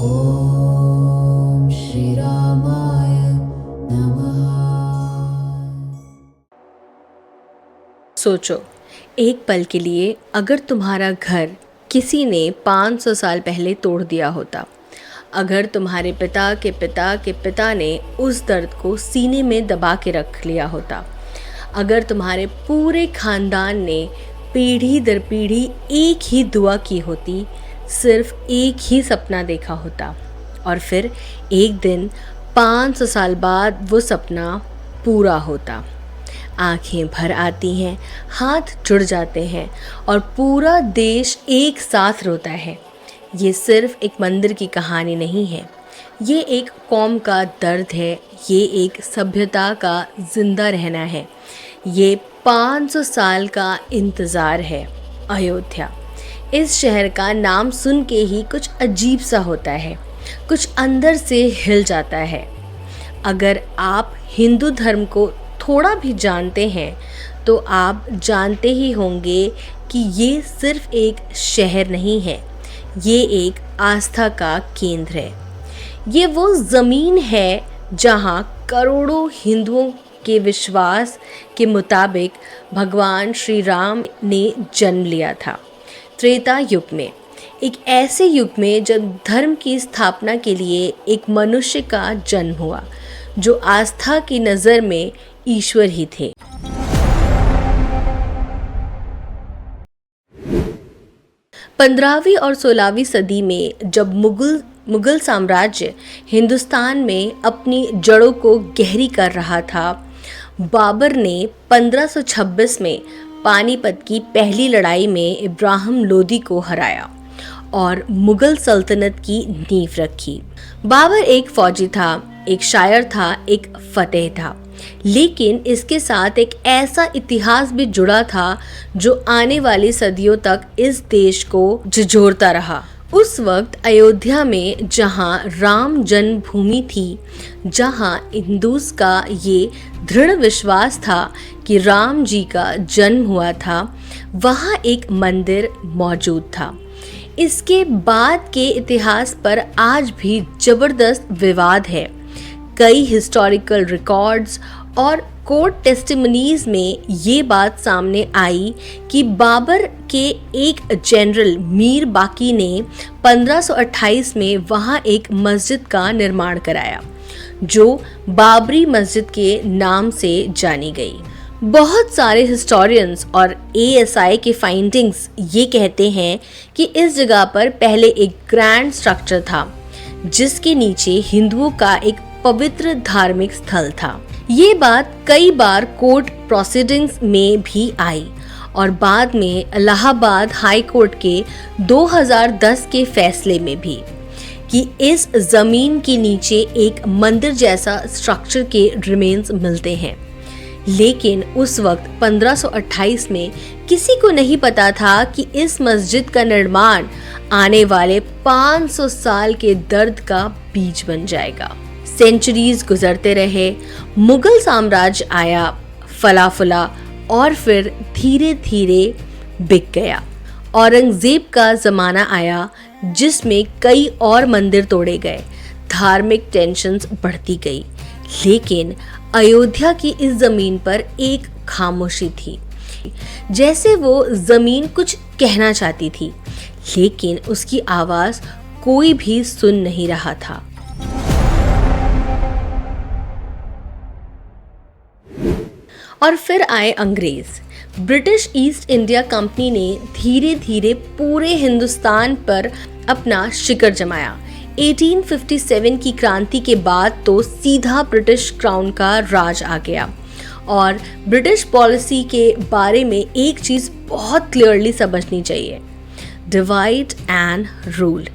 ओम श्री रामाय नमः। सोचो, एक पल के लिए अगर तुम्हारा घर किसी ने 500 साल पहले तोड़ दिया होता, अगर तुम्हारे पिता के पिता के पिता ने उस दर्द को सीने में दबा के रख लिया होता, अगर तुम्हारे पूरे खानदान ने पीढ़ी दर पीढ़ी एक ही दुआ की होती, सिर्फ एक ही सपना देखा होता, और फिर एक दिन 500 साल बाद वो सपना पूरा होता। आंखें भर आती हैं, हाथ जुड़ जाते हैं और पूरा देश एक साथ रोता है। ये सिर्फ एक मंदिर की कहानी नहीं है, ये एक कौम का दर्द है, ये एक सभ्यता का जिंदा रहना है, ये 500 साल का इंतज़ार है। अयोध्या, इस शहर का नाम सुन के ही कुछ अजीब सा होता है, कुछ अंदर से हिल जाता है। अगर आप हिंदू धर्म को थोड़ा भी जानते हैं तो आप जानते ही होंगे कि ये सिर्फ एक शहर नहीं है, ये एक आस्था का केंद्र है। ये वो ज़मीन है जहाँ करोड़ों हिंदुओं के विश्वास के मुताबिक भगवान श्री राम ने जन्म लिया था। त्रेता युग में, एक ऐसे युग में जब धर्म की स्थापना के लिए एक मनुष्य का जन्म हुआ जो आस्था की नज़र में ईश्वर ही थे। पंद्रहवीं और 16वीं सदी में जब मुगल साम्राज्य हिंदुस्तान में अपनी जड़ों को गहरी कर रहा था, बाबर ने 1526 में पानीपत की पहली लड़ाई में इब्राहिम लोदी को हराया और मुगल सल्तनत की नींव रखी। बाबर एक फौजी था, एक शायर था, एक फतेह था, लेकिन इसके साथ एक ऐसा इतिहास भी जुड़ा था जो आने वाली सदियों तक इस देश को झिझोरता रहा। उस वक्त अयोध्या में जहां राम जन्मभूमि थी, जहां हिंदूस का ये दृढ़ विश्वास था कि राम जी का जन्म हुआ था, वहां एक मंदिर मौजूद था। इसके बाद के इतिहास पर आज भी ज़बरदस्त विवाद है। कई हिस्टोरिकल रिकॉर्ड्स और कोर्ट टेस्टिमनीज में ये बात सामने आई कि बाबर के एक जनरल मीर बाकी ने 1528 में वहाँ एक मस्जिद का निर्माण कराया जो बाबरी मस्जिद के नाम से जानी गई। बहुत सारे हिस्टोरियंस और एएसआई के फाइंडिंग्स ये कहते हैं कि इस जगह पर पहले एक ग्रैंड स्ट्रक्चर था जिसके नीचे हिंदुओं का एक पवित्र धार्मिक स्थल था। ये बात कई बार कोर्ट प्रोसीडिंग्स में भी आई और बाद में इलाहाबाद हाई कोर्ट के 2010 के फैसले में भी कि इस जमीन के नीचे एक मंदिर जैसा स्ट्रक्चर के रिमेन्स मिलते हैं। लेकिन उस वक्त 1528 में किसी को नहीं पता था कि इस मस्जिद का निर्माण आने वाले 500 साल के दर्द का बीज बन जाएगा। सेंचुरीज गुजरते रहे, मुगल साम्राज्य आया, फला फुला और फिर धीरे धीरे बिक गया। औरंगजेब का ज़माना आया जिसमें कई और मंदिर तोड़े गए, धार्मिक टेंशन्स बढ़ती गई, लेकिन अयोध्या की इस ज़मीन पर एक खामोशी थी, जैसे वो ज़मीन कुछ कहना चाहती थी, लेकिन उसकी आवाज़ कोई भी सुन नहीं रहा था। और फिर आए अंग्रेज। ब्रिटिश ईस्ट इंडिया कंपनी ने धीरे धीरे पूरे हिंदुस्तान पर अपना शिकड़ जमाया। 1857 की क्रांति के बाद तो सीधा ब्रिटिश क्राउन का राज आ गया और ब्रिटिश पॉलिसी के बारे में एक चीज़ बहुत क्लियरली समझनी चाहिए, डिवाइड एंड रूल।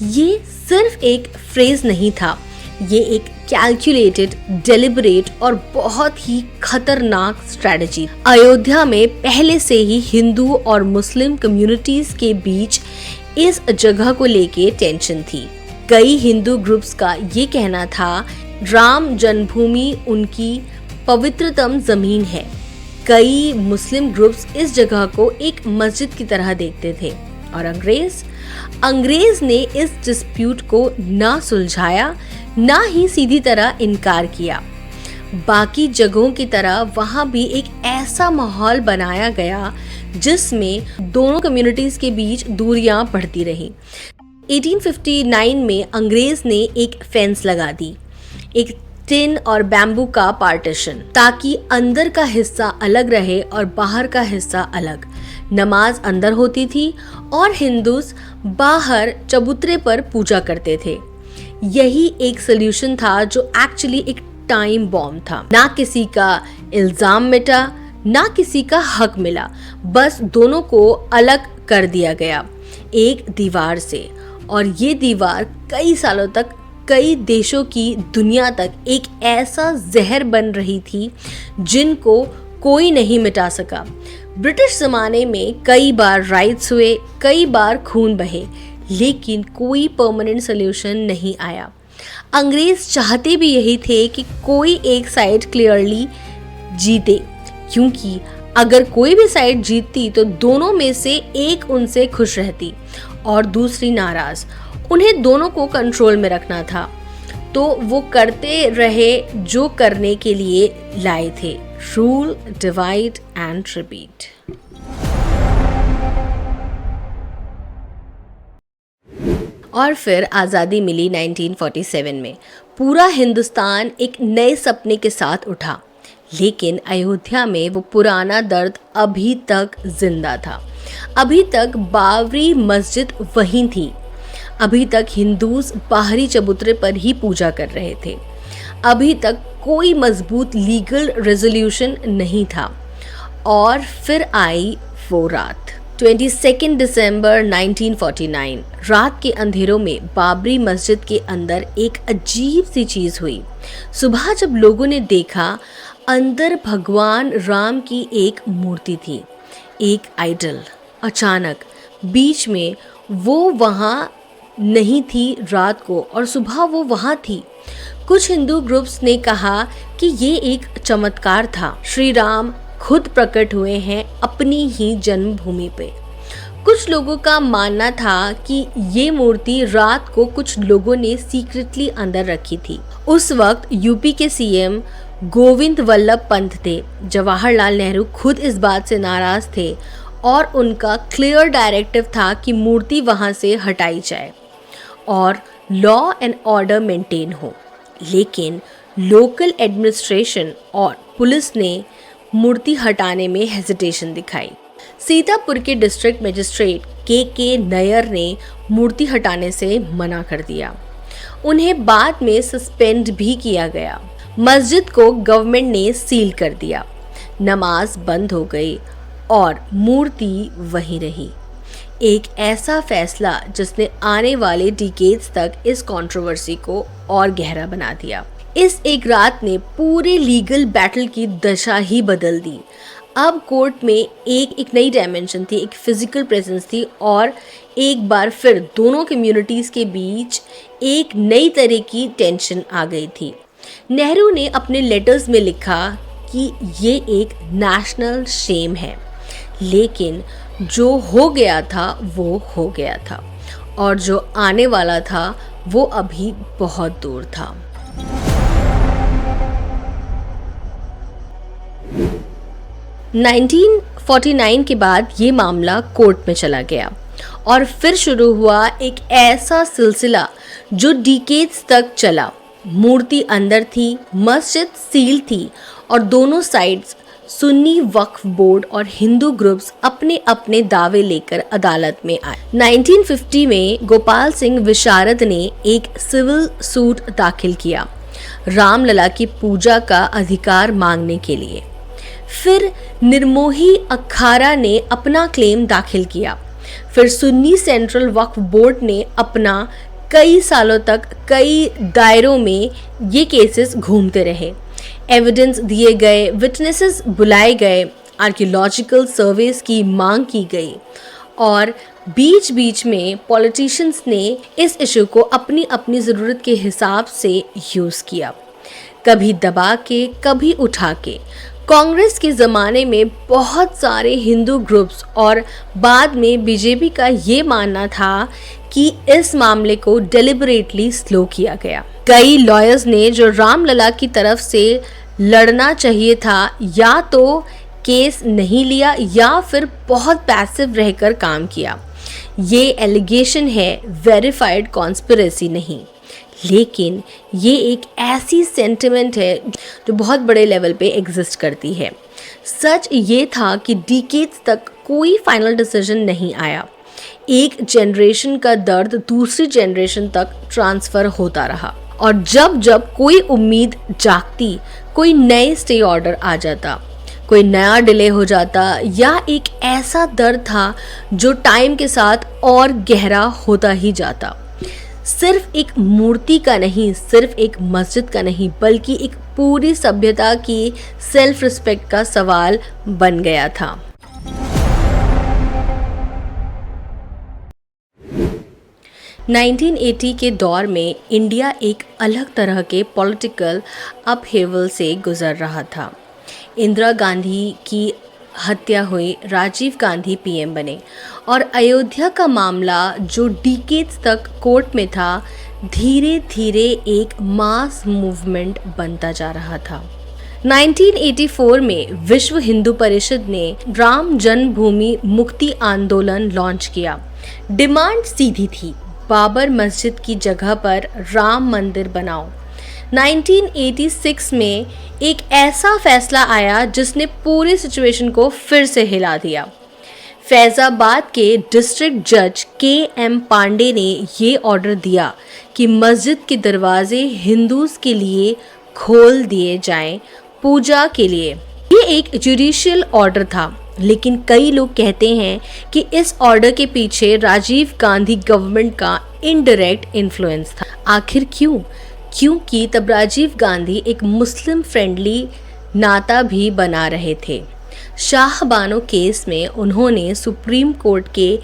ये सिर्फ एक फ्रेज नहीं था, ये एक कैलकुलेटेड, डेलिबरेट और बहुत ही खतरनाक स्ट्रेटजी। अयोध्या में पहले से ही हिंदू और मुस्लिम कम्युनिटीज के बीच इस जगह को लेके टेंशन थी। कई हिंदू ग्रुप्स का ये कहना था राम जन्मभूमि उनकी पवित्रतम जमीन है। कई मुस्लिम ग्रुप्स इस जगह को एक मस्जिद की तरह देखते थे और अंग्रेज ने इस डिस्प्यूट को ना सुलझाया, ना ही सीधी तरह इनकार किया। बाकी जगहों की तरह वहाँ भी एक ऐसा माहौल बनाया गया जिसमें दोनों कम्युनिटीज के बीच दूरियां बढ़ती रहीं। 1859 में अंग्रेज ने एक फेंस लगा दी, एक टिन और बैम्बू का पार्टीशन, ताकि अंदर का हिस्सा अलग रहे और बाहर का हिस्सा अलग। नमाज अंदर होती थी और हिंदूस बाहर चबूतरे पर पूजा करते थे। यही एक सोल्यूशन था जो एक्चुअली एक टाइम बॉम्ब था। ना किसी का इल्जाम मिटा, ना किसी का हक मिला, बस दोनों को अलग कर दिया गया एक दीवार से। और ये दीवार कई सालों तक, कई देशों की दुनिया तक एक ऐसा जहर बन रही थी जिनको कोई नहीं मिटा सका। ब्रिटिश ज़माने में कई बार राइट्स हुए, कई बार खून बहे, लेकिन कोई परमानेंट सोल्यूशन नहीं आया। अंग्रेज चाहते भी यही थे कि कोई एक साइड क्लियरली जीते, क्योंकि अगर कोई भी साइड जीतती तो दोनों में से एक उनसे खुश रहती और दूसरी नाराज। उन्हें दोनों को कंट्रोल में रखना था, तो वो करते रहे जो करने के लिए लाए थे, रूल, डिवाइड एंड रिपीट। और फिर आज़ादी मिली 1947 में। पूरा हिंदुस्तान एक नए सपने के साथ उठा, लेकिन अयोध्या में वो पुराना दर्द अभी तक जिंदा था। अभी तक बाबरी मस्जिद वहीं थी, अभी तक हिंदूस बाहरी चबूतरे पर ही पूजा कर रहे थे, अभी तक कोई मजबूत लीगल रेजोल्यूशन नहीं था। और फिर आई वो रात, 22 दिसंबर 1949। रात के अंधेरों में बाबरी मस्जिद के अंदर एक अजीब सी चीज़ हुई। सुबह जब लोगों ने देखा, अंदर भगवान राम की एक मूर्ति थी, एक आइडल। अचानक बीच में वो वहाँ नहीं थी रात को, और सुबह वो वहाँ थी। कुछ हिंदू ग्रुप्स ने कहा कि ये एक चमत्कार था, श्री राम खुद प्रकट हुए हैं अपनी ही जन्मभूमि पे। कुछ लोगों का मानना था कि ये मूर्ति रात को कुछ लोगों ने सीक्रेटली अंदर रखी थी। उस वक्त यूपी के सीएम गोविंद वल्लभ पंत थे। जवाहरलाल नेहरू खुद इस बात से नाराज थे और उनका क्लियर डायरेक्टिव था कि मूर्ति वहां से हटाई जाए और लॉ एंड ऑर्डर मेंटेन हो। लेकिन लोकल एडमिनिस्ट्रेशन और पुलिस ने मूर्ति हटाने में हेजिटेशन दिखाई। सीतापुर के डिस्ट्रिक्ट मजिस्ट्रेट के नयर ने मूर्ति हटाने से मना कर दिया। उन्हें बाद में सस्पेंड भी किया गया। मस्जिद को गवर्नमेंट ने सील कर दिया, नमाज बंद हो गई और मूर्ति वहीं रही। एक ऐसा फैसला जिसने आने वाले डिकेड्स तक इस कंट्रोवर्सी को और गहरा बना दिया। इस एक रात ने पूरे लीगल बैटल की दशा ही बदल दी। अब कोर्ट में एक नई डायमेंशन थी, एक फिजिकल प्रेजेंस थी, और एक बार फिर दोनों कम्युनिटीज़ के बीच एक नई तरह की टेंशन आ गई थी। नेहरू ने अपने लेटर्स में लिखा कि ये एक नेशनल शेम है, लेकिन जो हो गया था वो हो गया था, और जो आने वाला था वो अभी बहुत दूर था। – 1949 के बाद ये मामला कोर्ट में चला गया और फिर शुरू हुआ एक ऐसा सिलसिला जो डिकेड्स तक चला। मूर्ति अंदर थी, मस्जिद सील थी, और दोनों साइड्स सुन्नी वक्फ बोर्ड और हिंदू ग्रुप्स अपने अपने दावे लेकर अदालत में आए। 1950 में गोपाल सिंह विशारद ने एक सिविल सूट दाखिल किया रामलला की पूजा का अधिकार मांगने के लिए। फिर निर्मोही अखाड़ा ने अपना क्लेम दाखिल किया। फिर सुन्नी सेंट्रल वक्फ बोर्ड ने अपना कई सालों तक कई दायरों में ये केसेस घूमते रहे। एविडेंस दिए गए, विटनेसेस बुलाए गए, आर्कियोलॉजिकल सर्वेस की मांग की गई, और बीच बीच में पॉलिटिशियंस ने इस इशू को अपनी अपनी ज़रूरत के हिसाब से यूज़ किया, कभी दबा के, कभी उठा के। कांग्रेस के ज़माने में बहुत सारे हिंदू ग्रुप्स और बाद में बीजेपी का ये मानना था कि इस मामले को डेलिबरेटली स्लो किया गया। कई लॉयर्स ने जो रामलला की तरफ से लड़ना चाहिए था या तो केस नहीं लिया या फिर बहुत पैसिव रहकर काम किया। ये एलिगेशन है, वेरीफाइड कॉन्स्पिरेसी नहीं, लेकिन ये एक ऐसी सेंटिमेंट है जो बहुत बड़े लेवल पे एग्जिस्ट करती है। सच ये था कि डिकेड्स तक कोई फाइनल डिसीजन नहीं आया। एक जनरेशन का दर्द दूसरी जनरेशन तक ट्रांसफ़र होता रहा और जब जब कोई उम्मीद जागती, कोई नए स्टे ऑर्डर आ जाता, कोई नया डिले हो जाता या एक ऐसा दर्द था जो टाइम के साथ और गहरा होता ही जाता। सिर्फ एक मूर्ति का नहीं, सिर्फ एक मस्जिद का नहीं, बल्कि एक पूरी सभ्यता की सेल्फ रिस्पेक्ट का सवाल बन गया था। (1980) के दौर में इंडिया एक अलग तरह के पॉलिटिकल अपहेवल से गुजर रहा था। इंदिरा गांधी की हत्या हुई, राजीव गांधी पीएम बने और अयोध्या का मामला जो डिकेड्स तक कोर्ट में था, धीरे धीरे एक मास मूवमेंट बनता जा रहा था। 1984 में विश्व हिंदू परिषद ने राम जन्मभूमि मुक्ति आंदोलन लॉन्च किया। डिमांड सीधी थी, बाबर मस्जिद की जगह पर राम मंदिर बनाओ। 1986 में एक ऐसा फैसला आया जिसने पूरी सिचुएशन को फिर से हिला दिया। फैज़ाबाद के डिस्ट्रिक्ट जज के.एम. पांडे ने ये ऑर्डर दिया कि मस्जिद के दरवाजे हिंदूज़ के लिए खोल दिए जाएं पूजा के लिए। ये एक जुडिशियल ऑर्डर था, लेकिन कई लोग कहते हैं कि इस ऑर्डर के पीछे राजीव गांधी गवर्नमेंट का इनडायरेक्ट इन्फ्लुएंस था। आखिर क्यों? क्योंकि तब राजीव गांधी एक मुस्लिम फ्रेंडली नाता भी बना रहे थे। शाहबानो केस में उन्होंने सुप्रीम कोर्ट के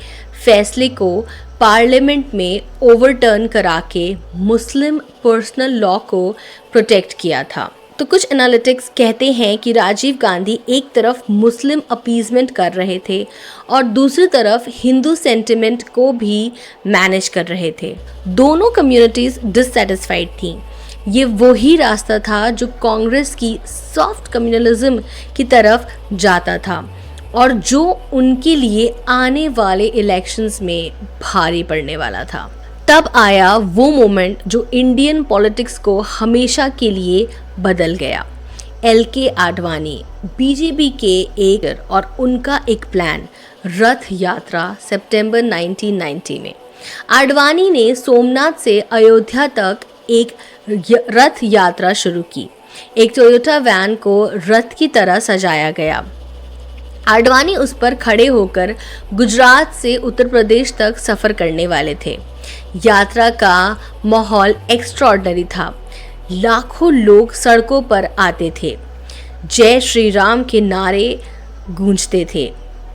फैसले को पार्लियामेंट में ओवरटर्न करा के मुस्लिम पर्सनल लॉ को प्रोटेक्ट किया था। तो कुछ एनालिटिक्स कहते हैं कि राजीव गांधी एक तरफ मुस्लिम अपीजमेंट कर रहे थे और दूसरी तरफ हिंदू सेंटिमेंट को भी मैनेज कर रहे थे। दोनों कम्युनिटीज़ डिससेटिस्फाइड थीं। ये वही रास्ता था जो कांग्रेस की सॉफ्ट कम्युनलिज्म की तरफ जाता था और जो उनके लिए आने वाले इलेक्शंस में भारी पड़ने वाला था। तब आया वो मोमेंट जो इंडियन पॉलिटिक्स को हमेशा के लिए बदल गया। एल.के. आडवाणी, बीजेपी के एक और उनका एक प्लान, रथ यात्रा, सितंबर 1990 में। आडवाणी ने सोमनाथ से अयोध्या तक एक रथ यात्रा शुरू की। एक टोयोटा वैन को रथ की तरह सजाया गया। आडवाणी उस पर खड़े होकर गुजरात से उत्तर प्रदेश तक सफ़र करने वाले थे। यात्रा का माहौल एक्स्ट्रॉर्डनरी था। लाखों लोग सड़कों पर आते थे, जय श्री राम के नारे गूंजते थे।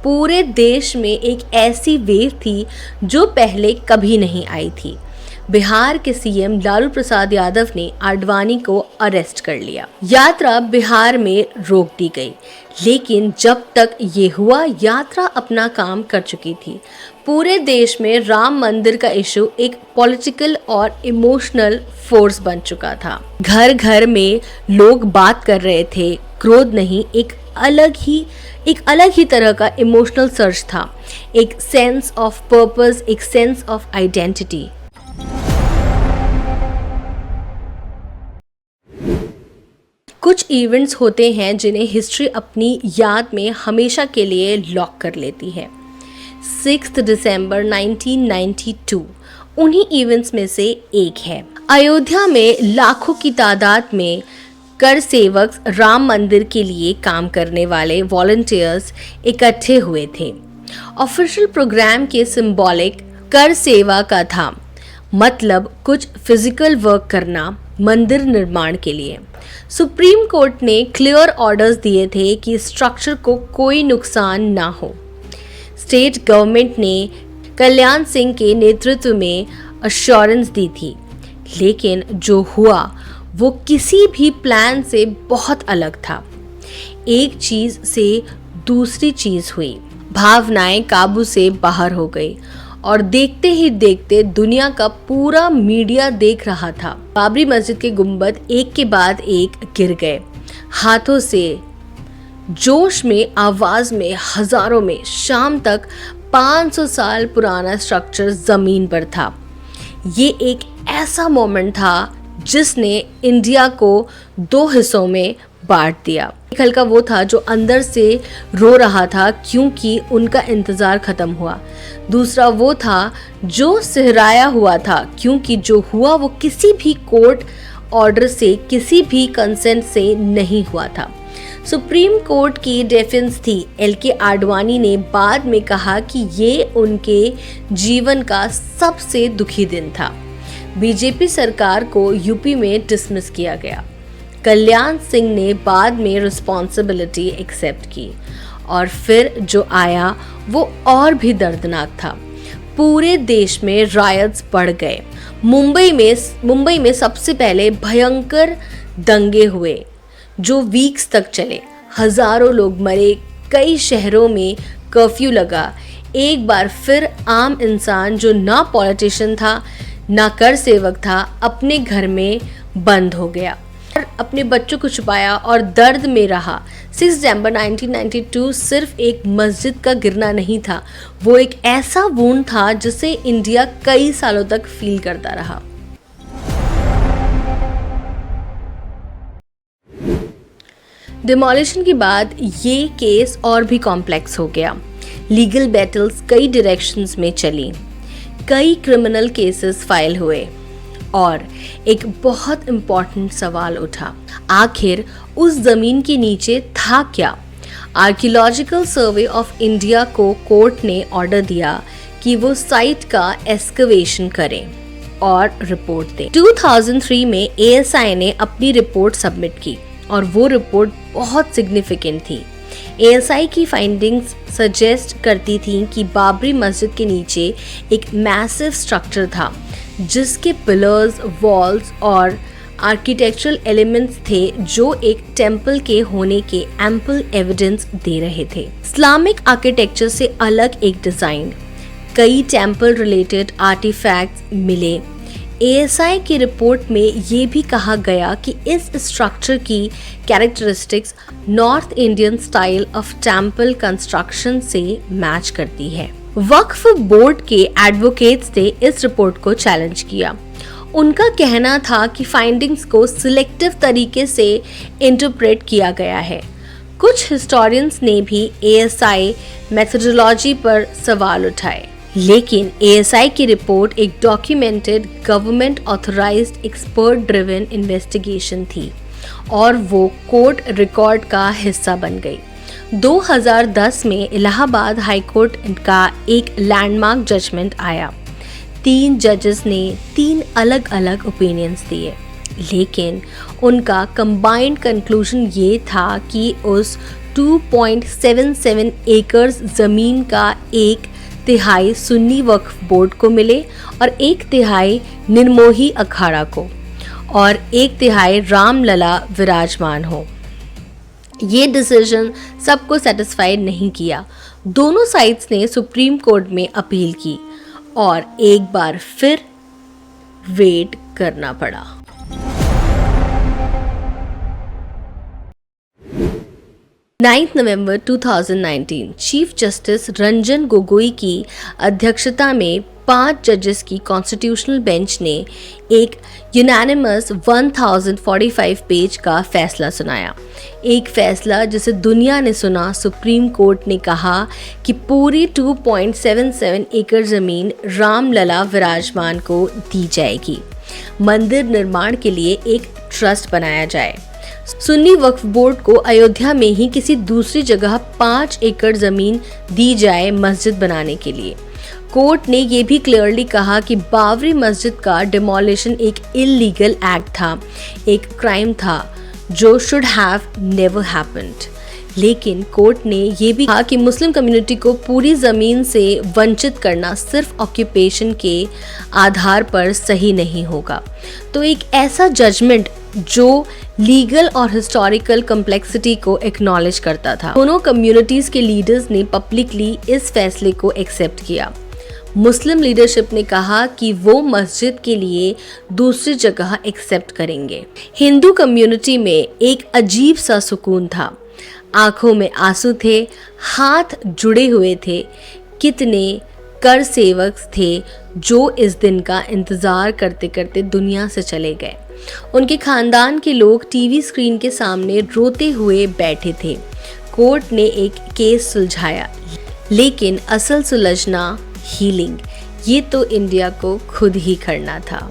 पूरे देश में एक ऐसी वेव थी जो पहले कभी नहीं आई थी। बिहार के सीएम लालू प्रसाद यादव ने आडवाणी को अरेस्ट कर लिया। यात्रा बिहार में रोक दी गई, लेकिन जब तक ये हुआ, यात्रा अपना काम कर चुकी थी। पूरे देश में राम मंदिर का इशू एक पॉलिटिकल और इमोशनल फोर्स बन चुका था। घर घर में लोग बात कर रहे थे, क्रोध नहीं, एक अलग ही तरह का इमोशनल सर्च था, एक सेंस ऑफ पर्पस, एक सेंस ऑफ आइडेंटिटी। कुछ इवेंट्स होते हैं जिन्हें हिस्ट्री अपनी याद में हमेशा के लिए लॉक कर लेती है। 6 दिसंबर 1992 उन्हीं इवेंट्स में से एक है। अयोध्या में लाखों की तादाद में कर सेवक राम मंदिर के लिए काम करने वाले वॉलंटियर्स इकट्ठे हुए थे। ऑफिशियल प्रोग्राम के सिंबॉलिक कर सेवा का था, मतलब कुछ फिजिकल वर्क करना मंदिर निर्माण के लिए। सुप्रीम कोर्ट ने क्लियर ऑर्डर्स दिए थे कि स्ट्रक्चर को कोई नुकसान ना हो। स्टेट गवर्नमेंट ने कल्याण सिंह के नेतृत्व में अश्योरेंस दी थी, लेकिन जो हुआ वो किसी भी प्लान से बहुत अलग था। एक चीज से दूसरी चीज हुई। भावनाएं काबू से बाहर हो गई और देखते ही देखते दुनिया का पूरा मीडिया देख रहा था। बाबरी मस्जिद के गुंबद एक के बाद एक गिर गए हाथों से। जोश में, आवाज में, हजारों में। शाम तक 500 साल पुराना स्ट्रक्चर जमीन पर था। ये एक ऐसा मोमेंट था जिसने इंडिया को 2 हिस्सों में बांट दिया। एक हल्का वो था जो अंदर से रो रहा था क्योंकि उनका इंतजार खत्म हुआ। दूसरा वो था जो सहराया हुआ था क्योंकि जो हुआ वो किसी भी कोर्ट ऑर्डर से, किसी भी कंसेंट से नहीं हुआ था। सुप्रीम कोर्ट की डिफेंस थी। LK आडवाणी ने बाद में कहा कि ये उनके जीवन का सबसे दुखी दिन था। बीजेपी सरकार को यूपी में डिसमिस किया गया। कल्याण सिंह ने बाद में रिस्पॉन्सिबिलिटी एक्सेप्ट की और फिर जो आया वो और भी दर्दनाक था। पूरे देश में रायट्स बढ़ गए। मुंबई में सबसे पहले भयंकर दंगे हुए जो वीक्स तक चले। हजारों लोग मरे। कई शहरों में कर्फ्यू लगा। एक बार फिर आम इंसान जो ना पॉलिटिशियन था ना कर सेवक था, अपने घर में बंद हो गया और अपने बच्चों को छुपाया और दर्द में रहा। 6 दिसंबर 1992 सिर्फ एक मस्जिद का गिरना नहीं था, वो एक ऐसा वूंड था जिसे इंडिया कई सालों तक फील करता रहा। डिमोलिशन के बाद ये केस और भी कॉम्प्लेक्स हो गया। लीगल बैटल्स कई डायरेक्शंस में चली। कई क्रिमिनल केसेस फाइल हुए और एक बहुत इम्पॉर्टेंट सवाल उठा, आखिर उस जमीन के नीचे था क्या? आर्कियोलॉजिकल सर्वे ऑफ इंडिया को कोर्ट ने ऑर्डर दिया कि वो साइट का एक्सकवेशन करें और रिपोर्ट दें। 2003 में ASI ने अपनी रिपोर्ट सबमिट की और वो रिपोर्ट बहुत सिग्निफिकेंट थी। ASI की फाइंडिंग्स सजेस्ट करती थी कि बाबरी मस्जिद के नीचे एक मैसिव स्ट्रक्चर था जिसके पिलर्स, वॉल्स और आर्किटेक्चरल एलिमेंट्स थे जो एक टेम्पल के होने के एम्पल एविडेंस दे रहे थे। इस्लामिक आर्किटेक्चर से अलग एक डिजाइन, कई टेम्पल रिलेटेड आर्टिफैक्ट्स मिले। ASI की रिपोर्ट में ये भी कहा गया कि इस स्ट्रक्चर की characteristics north Indian style of temple construction से मैच करती है। वक्फ बोर्ड के एडवोकेट्स ने इस रिपोर्ट को चैलेंज किया। उनका कहना था कि फाइंडिंग्स को सिलेक्टिव तरीके से इंटरप्रेट किया गया है। कुछ हिस्टोरियंस ने भी ASI मेथोडोलॉजी पर सवाल उठाए, लेकिन ASI की रिपोर्ट एक documented, government authorised, expert driven investigation थी और वो कोर्ट रिकॉर्ड का हिस्सा बन गई। 2010 में इलाहाबाद हाई कोर्ट का एक लैंडमार्क जजमेंट आया। 3 जजेस ने 3 अलग अलग ओपिनियंस दिए, लेकिन उनका कंबाइंड कंक्लूजन ये था कि उस 2.77 एकर्स जमीन का 1/3 सुन्नी वक्फ बोर्ड को मिले और 1/3 निर्मोही अखाड़ा को और 1/3 रामलला विराजमान हो। ये डिसीजन सबको सेटिस्फाइड नहीं किया। दोनों साइड्स ने सुप्रीम कोर्ट में अपील की और एक बार फिर वेट करना पड़ा। नवंबर 2019 चीफ जस्टिस रंजन गोगोई की अध्यक्षता में 5 जजेस की कॉन्स्टिट्यूशनल बेंच ने एक यूनानिमस 1045 पेज का फैसला सुनाया। एक फैसला जिसे दुनिया ने सुना। सुप्रीम कोर्ट ने कहा कि पूरी 2.77 एकड़ जमीन रामलला विराजमान को दी जाएगी। मंदिर निर्माण के लिए एक ट्रस्ट बनाया जाए। सुन्नी वक्फ बोर्ड को अयोध्या में ही किसी दूसरी जगह 5 एकड़ जमीन दी जाए मस्जिद बनाने के लिए। कोर्ट ने यह भी क्लियरली कहा कि बाबरी मस्जिद का डिमोलिशन एक इलीगल एक्ट था, एक क्राइम था जो शुड हैव नेवर हैपेंड। लेकिन कोर्ट ने यह भी कहा कि मुस्लिम कम्युनिटी को पूरी जमीन से वंचित करना सिर्फ ऑक्यूपेशन के आधार पर सही नहीं होगा। तो एक ऐसा जजमेंट जो लीगल और हिस्टोरिकल कम्प्लेक्सिटी को एक्नॉलेज करता था। दोनों कम्युनिटीज के लीडर्स ने पब्लिकली इस फैसले को एक्सेप्ट किया। मुस्लिम लीडरशिप ने कहा कि वो मस्जिद के लिए दूसरी जगह एक्सेप्ट करेंगे। हिंदू कम्युनिटी में एक अजीब सा सुकून था। आंखों में आंसू थे, हाथ जुड़े हुए थे। कितने कर सेवक थे जो इस दिन का इंतज़ार करते करते दुनिया से चले गए। उनके खानदान के लोग टीवी स्क्रीन के सामने रोते हुए बैठे थे। कोर्ट ने एक केस सुलझाया, लेकिन असल सुलझना हीलिंग, ये तो इंडिया को खुद ही करना था।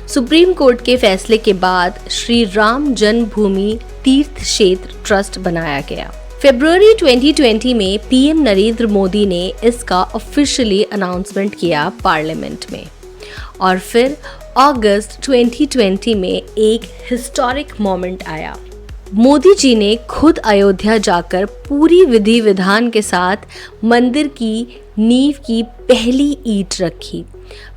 सुप्रीम कोर्ट के फैसले के बाद श्री राम जन्मभूमि तीर्थ क्षेत्र ट्रस्ट बनाया गया। फरवरी 2020 में पीएम नरेंद्र मोदी ने इसका ऑफिशियली अनाउंसमेंट किया पार्लियामेंट में, और फिर अगस्त 2020 में एक हिस्टोरिक मोमेंट आया। मोदी जी ने खुद अयोध्या जाकर पूरी विधि विधान के साथ मंदिर की नींव की पहली ईंट रखी।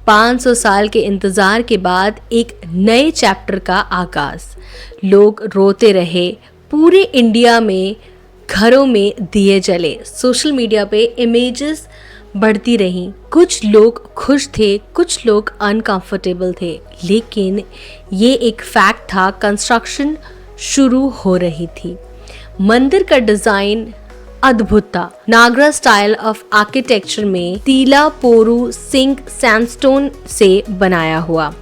500 साल के इंतजार के बाद एक नए चैप्टर का आगाज। लोग रोते रहे, पूरे इंडिया में घरों में दिए जले, सोशल मीडिया पे इमेजेस बढ़ती रहीं। कुछ लोग खुश थे, कुछ लोग अनकंफर्टेबल थे, लेकिन ये एक फैक्ट था, कंस्ट्रक्शन शुरू हो रही थी। मंदिर का डिजाइन अद्भुत था। नागरा स्टाइल ऑफ आर्किटेक्चर में तीला पोरू सिंक सैंडस्टोन से बनाया हुआ।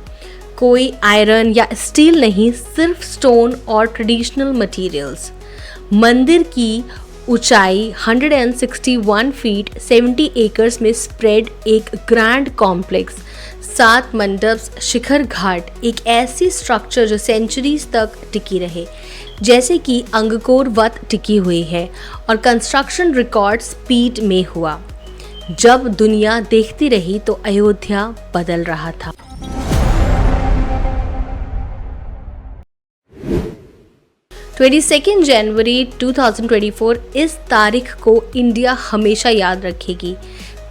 कोई आयरन या स्टील नहीं, सिर्फ स्टोन और ट्रेडिशनल मटेरियल्स। मंदिर की ऊंचाई 161 फीट 70 एकर्स में स्प्रेड एक ग्रैंड कॉम्प्लेक्स, 7 मंडप, शिखर घाट, एक ऐसी स्ट्रक्चर जो सेंचुरीज तक टिकी रहे, जैसे कि अंगकोर वत टिकी हुई है, और कंस्ट्रक्शन रिकॉर्ड स्पीड में हुआ। जब दुनिया देखती रही तो अयोध्या बदल रहा था। जनवरी 22, 2024 इस तारीख को इंडिया हमेशा याद रखेगी।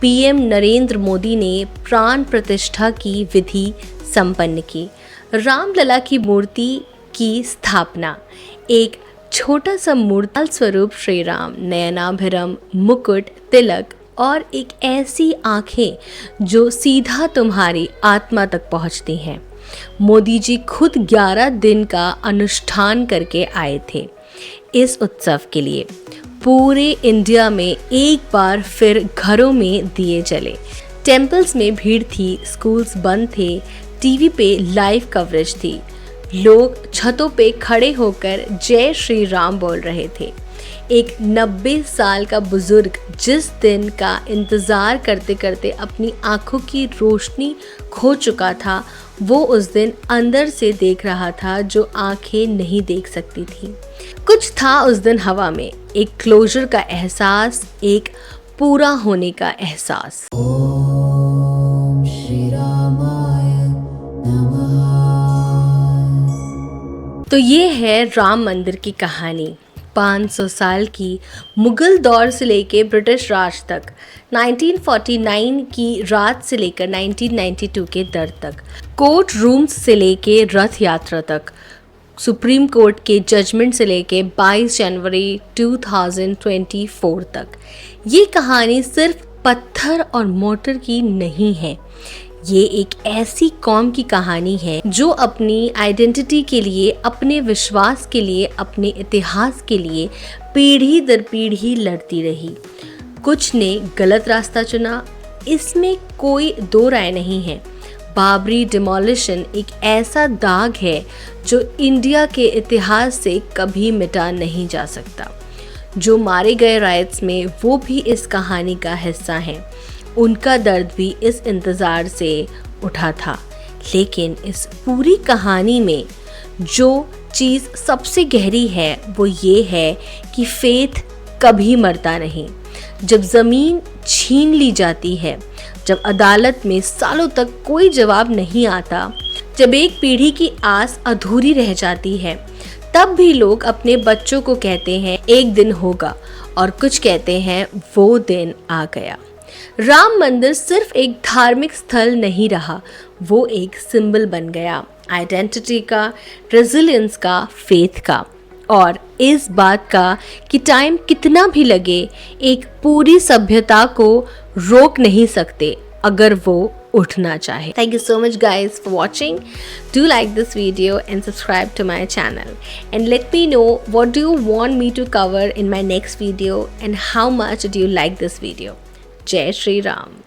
पीएम नरेंद्र मोदी ने प्राण प्रतिष्ठा की विधि संपन्न की। रामलला की मूर्ति की स्थापना। एक छोटा सा मूर्तिल स्वरूप श्री राम, नयनाभिराम, मुकुट, तिलक और एक ऐसी आंखें जो सीधा तुम्हारी आत्मा तक पहुंचती हैं। मोदी जी खुद 11 दिन का अनुष्ठान करके आए थे इस उत्सव के लिए। पूरे इंडिया में एक बार फिर घरों में दिए जले, टेम्पल्स में भीड़ थी, स्कूल्स बंद थे, टीवी पे लाइव कवरेज थी। लोग छतों पे खड़े होकर जय श्री राम बोल रहे थे। एक 90 साल का बुजुर्ग जिस दिन का इंतज़ार करते करते अपनी आंखों की रोशनी खो चुका था, वो उस दिन अंदर से देख रहा था जो आंखें नहीं देख सकती थी। कुछ था उस दिन हवा में, एक क्लोजर का एहसास, एक पूरा होने का एहसास। ॐ श्रीरामाय नमः। तो ये है राम मंदिर की कहानी। 500 साल की, मुगल दौर से लेकर ब्रिटिश राज तक, 1949 की रात से लेकर 1992 के दर तक, कोर्ट रूम्स से लेकर रथ यात्रा तक, सुप्रीम कोर्ट के जजमेंट से लेकर 22 जनवरी 2024 तक। ये कहानी सिर्फ पत्थर और मोटर की नहीं है, ये एक ऐसी कौम की कहानी है जो अपनी आइडेंटिटी के लिए, अपने विश्वास के लिए, अपने इतिहास के लिए पीढ़ी दर पीढ़ी लड़ती रही। कुछ ने गलत रास्ता चुना, इसमें कोई दो राय नहीं है। बाबरी डिमोलिशन एक ऐसा दाग है जो इंडिया के इतिहास से कभी मिटा नहीं जा सकता। जो मारे गए राइट्स में, वो भी इस कहानी का हिस्सा हैं। उनका दर्द भी इस इंतज़ार से उठा था। लेकिन इस पूरी कहानी में जो चीज़ सबसे गहरी है वो ये है कि फेथ कभी मरता नहीं। जब ज़मीन छीन ली जाती है, जब अदालत में सालों तक कोई जवाब नहीं आता, जब एक पीढ़ी की आस अधूरी रह जाती है, तब भी लोग अपने बच्चों को कहते हैं एक दिन होगा, और कुछ कहते हैं वो दिन आ गया। राम मंदिर सिर्फ एक धार्मिक स्थल नहीं रहा, वो एक सिंबल बन गया आइडेंटिटी का, रेजिलियंस का, फेथ का और इस बात का कि टाइम कितना भी लगे एक पूरी सभ्यता को रोक नहीं सकते अगर वो उठना चाहे. Thank you so much guys for watching. Do like this video and subscribe to my channel and let me know what do you want me to cover in my next video and how much do you like this video. Jai Shri Ram.